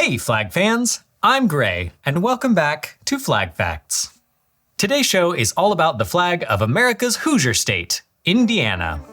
Hey flag fans, I'm Gray, and welcome back to Flag Facts. Today's show is all about the flag of America's Hoosier state, Indiana.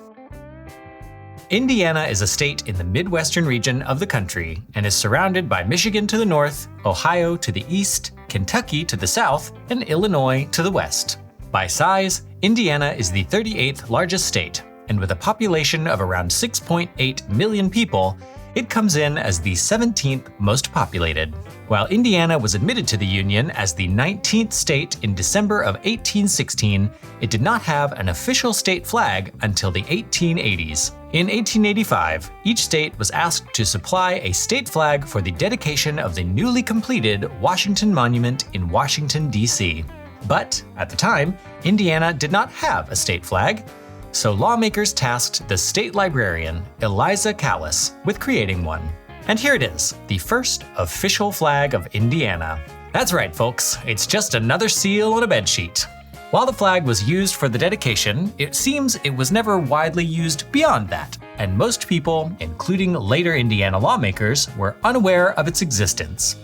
Indiana is a state in the Midwestern region of the country and is surrounded by Michigan to the north, Ohio to the east, Kentucky to the south, and Illinois to the west. By size, Indiana is the 38th largest state, and with a population of around 6.8 million people, it comes in as the 17th most populated. While Indiana was admitted to the Union as the 19th state in December of 1816, it did not have an official state flag until the 1880s. In 1885, each state was asked to supply a state flag for the dedication of the newly completed Washington Monument in Washington, D.C. But, at the time, Indiana did not have a state flag, so lawmakers tasked the state librarian, Eliza Callis, with creating one. And here it is, the first official flag of Indiana. That's right, folks, it's just another seal on a bedsheet. While the flag was used for the dedication, it seems it was never widely used beyond that, and most people, including later Indiana lawmakers, were unaware of its existence.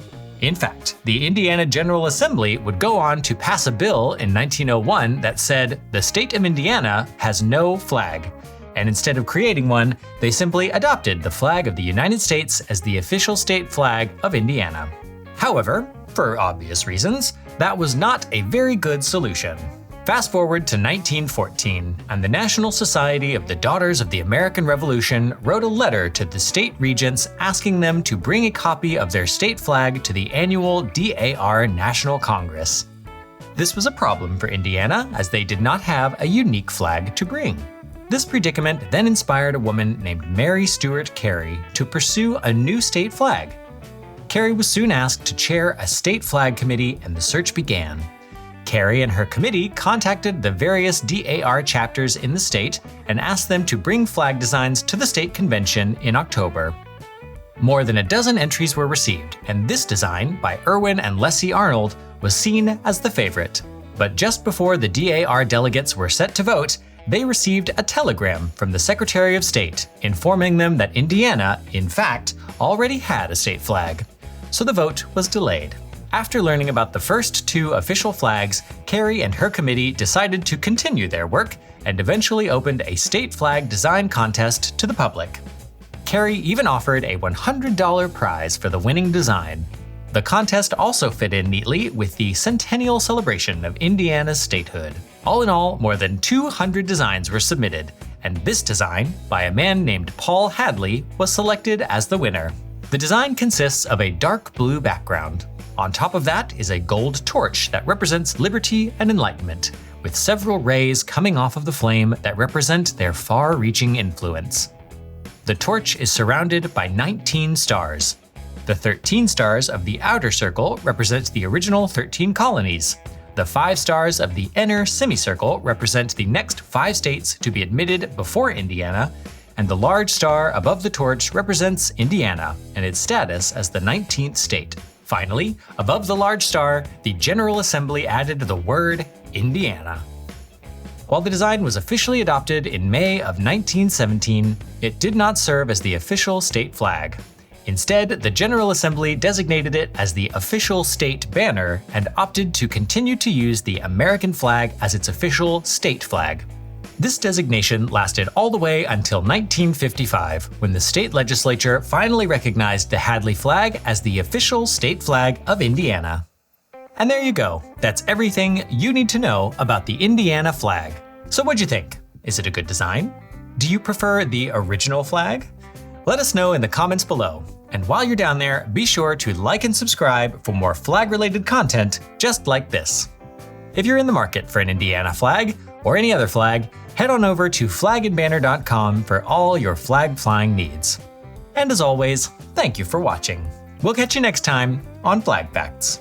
In fact, the Indiana General Assembly would go on to pass a bill in 1901 that said the state of Indiana has no flag, and instead of creating one, they simply adopted the flag of the United States as the official state flag of Indiana. However, for obvious reasons, that was not a very good solution. Fast forward to 1914, and the National Society of the Daughters of the American Revolution wrote a letter to the state regents asking them to bring a copy of their state flag to the annual DAR National Congress. This was a problem for Indiana, as they did not have a unique flag to bring. This predicament then inspired a woman named Mary Stuart Carey to pursue a new state flag. Carey was soon asked to chair a state flag committee, and the search began. Carey and her committee contacted the various DAR chapters in the state and asked them to bring flag designs to the state convention in October. More than a dozen entries were received, and this design, by Irwin and Leslie Arnold, was seen as the favorite. But just before the DAR delegates were set to vote, they received a telegram from the Secretary of State informing them that Indiana, in fact, already had a state flag. So the vote was delayed. After learning about the first two official flags, Carey and her committee decided to continue their work and eventually opened a state flag design contest to the public. Carey even offered a $100 prize for the winning design. The contest also fit in neatly with the centennial celebration of Indiana's statehood. All in all, more than 200 designs were submitted, and this design, by a man named Paul Hadley, was selected as the winner. The design consists of a dark blue background. On top of that is a gold torch that represents liberty and enlightenment, with several rays coming off of the flame that represent their far-reaching influence. The torch is surrounded by 19 stars. The 13 stars of the outer circle represent the original 13 colonies. The 5 stars of the inner semicircle represent the next 5 states to be admitted before Indiana, and the large star above the torch represents Indiana and its status as the 19th state. Finally, above the large star, the General Assembly added the word Indiana. While the design was officially adopted in May of 1917, it did not serve as the official state flag. Instead, the General Assembly designated it as the official state banner and opted to continue to use the American flag as its official state flag. This designation lasted all the way until 1955, when the state legislature finally recognized the Hadley flag as the official state flag of Indiana. And there you go. That's everything you need to know about the Indiana flag. So what'd you think? Is it a good design? Do you prefer the original flag? Let us know in the comments below. And while you're down there, be sure to like and subscribe for more flag-related content just like this. If you're in the market for an Indiana flag, or any other flag, head on over to FlagandBanner.com for all your flag flying needs. And as always, thank you for watching. We'll catch you next time on Flag Facts.